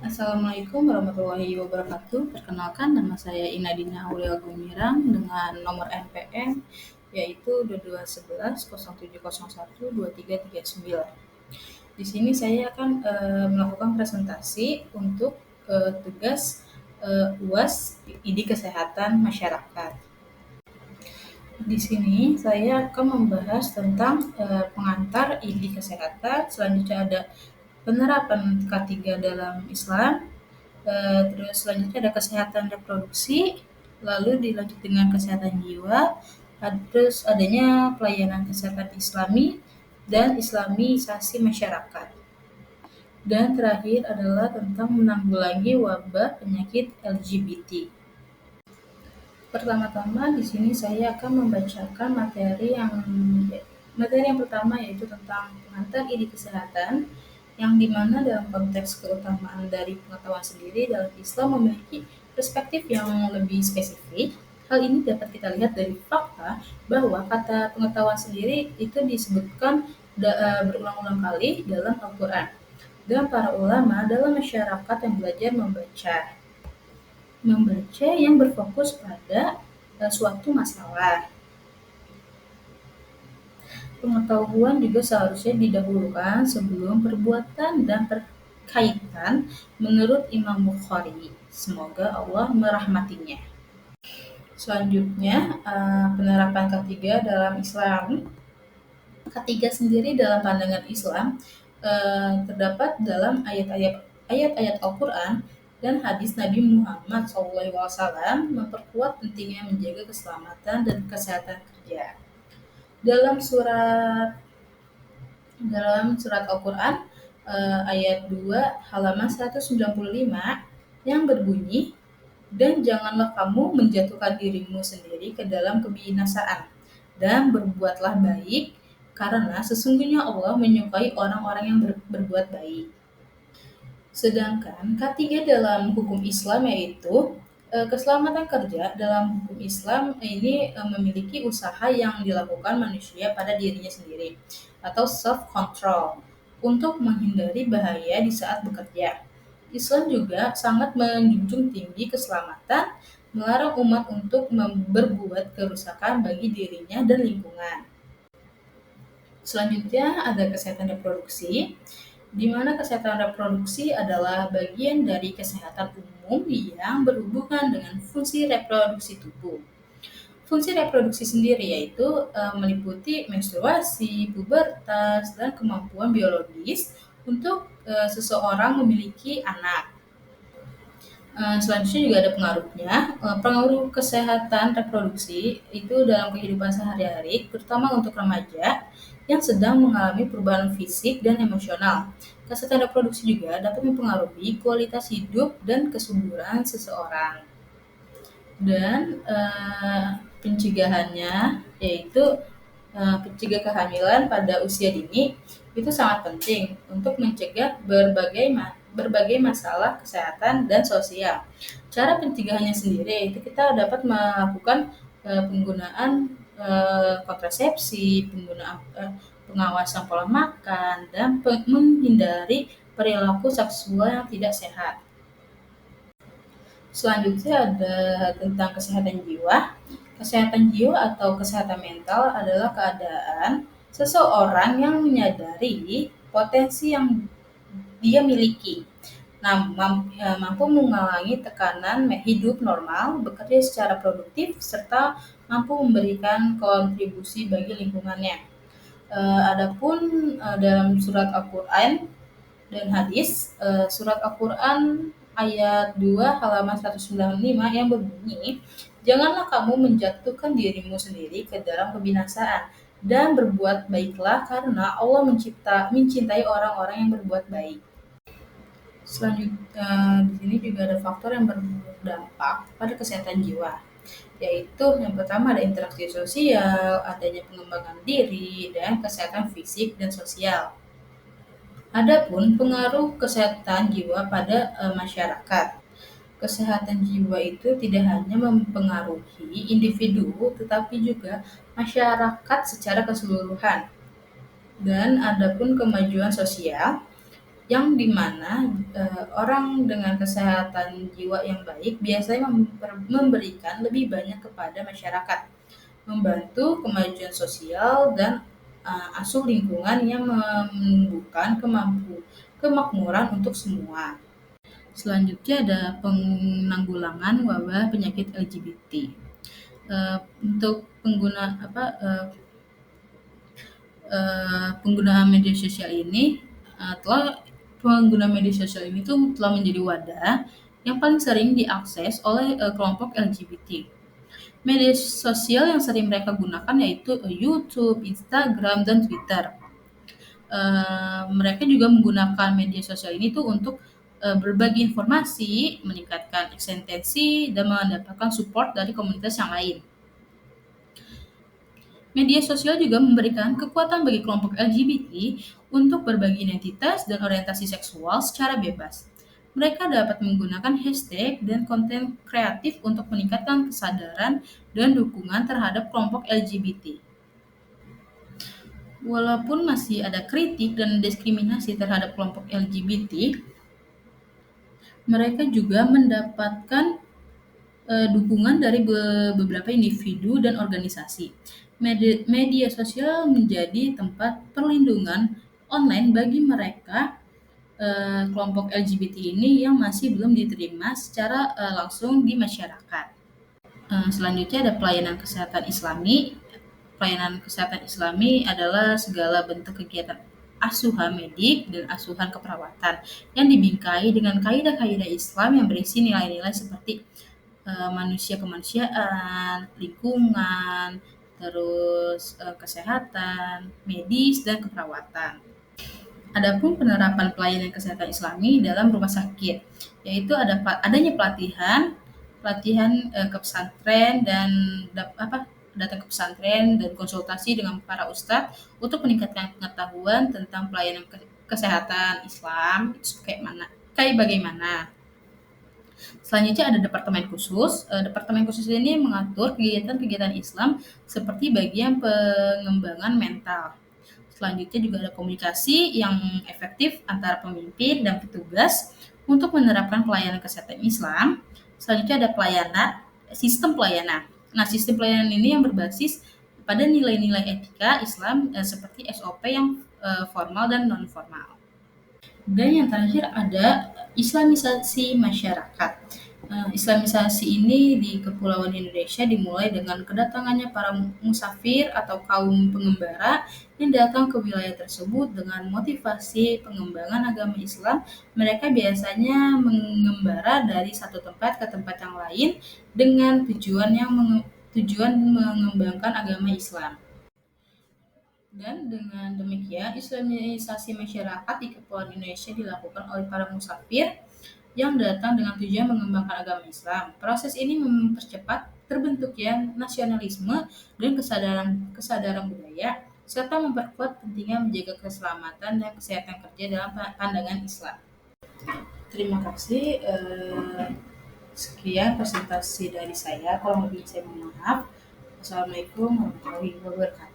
Assalamualaikum warahmatullahi wabarakatuh. Perkenalkan, nama saya Inadina Aulia Gumirang dengan nomor NPM yaitu 2211 0701 2339. Di sini saya akan melakukan presentasi untuk tugas UAS ID Kesehatan Masyarakat. Di sini saya akan membahas tentang pengantar ID Kesehatan. Selanjutnya ada penerapan K3 dalam Islam. Terus selanjutnya ada kesehatan reproduksi, lalu dilanjut dengan kesehatan jiwa, terus adanya pelayanan kesehatan Islami dan Islamisasi masyarakat. Dan terakhir adalah tentang menanggulangi wabah penyakit LGBT. Pertama-tama di sini saya akan membacakan materi yang pertama, yaitu tentang pengantar ID kesehatan, yang dimana dalam konteks keutamaan dari pengetahuan sendiri dalam Islam memiliki perspektif yang lebih spesifik. Hal ini dapat kita lihat dari fakta bahwa kata pengetahuan sendiri itu disebutkan berulang-ulang kali dalam Al-Quran dan para ulama dalam masyarakat yang belajar membaca yang berfokus pada suatu masalah. Pengetahuan juga seharusnya didahulukan sebelum perbuatan dan perkaitan menurut Imam Bukhari. Semoga Allah merahmatinya. Selanjutnya, penerapan ketiga dalam Islam. Ketiga sendiri dalam pandangan Islam terdapat dalam ayat-ayat Al-Quran dan hadis Nabi Muhammad SAW memperkuat pentingnya menjaga keselamatan dan kesehatan kerja. Dalam surat Al-Quran ayat 2 halaman 195 yang berbunyi, dan janganlah kamu menjatuhkan dirimu sendiri ke dalam kebinasaan, dan berbuatlah baik, karena sesungguhnya Allah menyukai orang-orang yang berbuat baik. Sedangkan ketiga dalam hukum Islam yaitu keselamatan kerja. Dalam hukum Islam ini memiliki usaha yang dilakukan manusia pada dirinya sendiri atau self control untuk menghindari bahaya di saat bekerja. Islam juga sangat menjunjung tinggi keselamatan, melarang umat untuk berbuat kerusakan bagi dirinya dan lingkungan. Selanjutnya ada kesehatan reproduksi, di mana kesehatan reproduksi adalah bagian dari kesehatan umum yang berhubungan dengan fungsi reproduksi tubuh. Fungsi reproduksi sendiri yaitu meliputi menstruasi, pubertas, dan kemampuan biologis untuk seseorang memiliki anak. Selanjutnya juga ada pengaruhnya. Pengaruh kesehatan reproduksi itu dalam kehidupan sehari-hari, terutama untuk remaja yang sedang mengalami perubahan fisik dan emosional. Kesehatan reproduksi juga dapat mempengaruhi kualitas hidup dan kesuburan seseorang. Dan pencegahannya yaitu pencegah kehamilan pada usia dini itu sangat penting untuk mencegah berbagai masalah kesehatan dan sosial. Cara pencegahannya sendiri itu kita dapat melakukan penggunaan kontrasepsi, penggunaan pengawasan pola makan, dan menghindari perilaku seksual yang tidak sehat. Selanjutnya ada tentang kesehatan jiwa. Kesehatan jiwa atau kesehatan mental adalah keadaan seseorang yang menyadari potensi yang dia miliki, mampu mengurangi tekanan hidup normal, bekerja secara produktif, serta mampu memberikan kontribusi bagi lingkungannya. Adapun dalam surat Al-Quran dan hadis, surat Al-Quran ayat 2 halaman 195 yang berbunyi, janganlah kamu menjatuhkan dirimu sendiri ke dalam kebinasaan, dan berbuat baiklah karena Allah mencintai orang-orang yang berbuat baik. Selanjutnya di sini juga ada faktor yang berdampak pada kesehatan jiwa, yaitu yang pertama ada interaksi sosial, adanya pengembangan diri, dan kesehatan fisik dan sosial. Adapun pengaruh kesehatan jiwa pada masyarakat. Kesehatan jiwa itu tidak hanya mempengaruhi individu, tetapi juga masyarakat secara keseluruhan. Dan adapun kemajuan sosial, yang dimana orang dengan kesehatan jiwa yang baik biasanya memberikan lebih banyak kepada masyarakat, membantu kemajuan sosial dan asuh lingkungan yang menumbuhkan kemakmuran untuk semua. Selanjutnya ada penanggulangan wabah penyakit LGBT. Untuk penggunaan media sosial ini pengguna media sosial ini tuh telah menjadi wadah yang paling sering diakses oleh kelompok LGBT. Media sosial yang sering mereka gunakan yaitu YouTube, Instagram, dan Twitter. Mereka juga menggunakan media sosial ini tuh untuk berbagi informasi, meningkatkan eksistensi, dan mendapatkan support dari komunitas yang lain. Media sosial juga memberikan kekuatan bagi kelompok LGBT untuk berbagi identitas dan orientasi seksual secara bebas. Mereka dapat menggunakan hashtag dan konten kreatif untuk meningkatkan kesadaran dan dukungan terhadap kelompok LGBT. Walaupun masih ada kritik dan diskriminasi terhadap kelompok LGBT, mereka juga mendapatkan dukungan dari beberapa individu dan organisasi. Media sosial menjadi tempat perlindungan online bagi mereka kelompok LGBT ini yang masih belum diterima secara langsung di masyarakat. Selanjutnya ada pelayanan kesehatan Islami. Pelayanan kesehatan Islami adalah segala bentuk kegiatan asuhan medik dan asuhan keperawatan yang dibingkai dengan kaidah-kaidah Islam yang berisi nilai-nilai seperti manusia kemanusiaan, lingkungan, terus kesehatan, medis, dan keperawatan. Adapun penerapan pelayanan kesehatan Islami dalam rumah sakit, yaitu adanya pelatihan pelatihan ke pesantren dan datang ke pesantren dan konsultasi dengan para ustadz untuk meningkatkan pengetahuan tentang pelayanan kesehatan Islam itu kayak bagaimana. Selanjutnya ada departemen khusus. Departemen khusus ini mengatur kegiatan-kegiatan Islam seperti bagian pengembangan mental. Selanjutnya juga ada komunikasi yang efektif antara pemimpin dan petugas untuk menerapkan pelayanan kesehatan Islam. Selanjutnya ada sistem pelayanan. Nah, sistem pelayanan ini yang berbasis pada nilai-nilai etika Islam seperti SOP yang formal dan non formal. Dan yang terakhir ada Islamisasi masyarakat. Islamisasi ini di Kepulauan Indonesia dimulai dengan kedatangannya para musafir atau kaum pengembara yang datang ke wilayah tersebut dengan motivasi pengembangan agama Islam. Mereka biasanya mengembara dari satu tempat ke tempat yang lain dengan tujuan mengembangkan agama Islam. Dan dengan demikian, Islamisasi masyarakat di Kepulauan Indonesia dilakukan oleh para musafir yang datang dengan tujuan mengembangkan agama Islam. Proses ini mempercepat terbentuknya nasionalisme dan kesadaran budaya, serta memperkuat pentingnya menjaga keselamatan dan kesehatan kerja dalam pandangan Islam. Terima kasih. Sekian presentasi dari saya. Kalau lebih saya mohon maaf. Wassalamualaikum warahmatullahi wabarakatuh.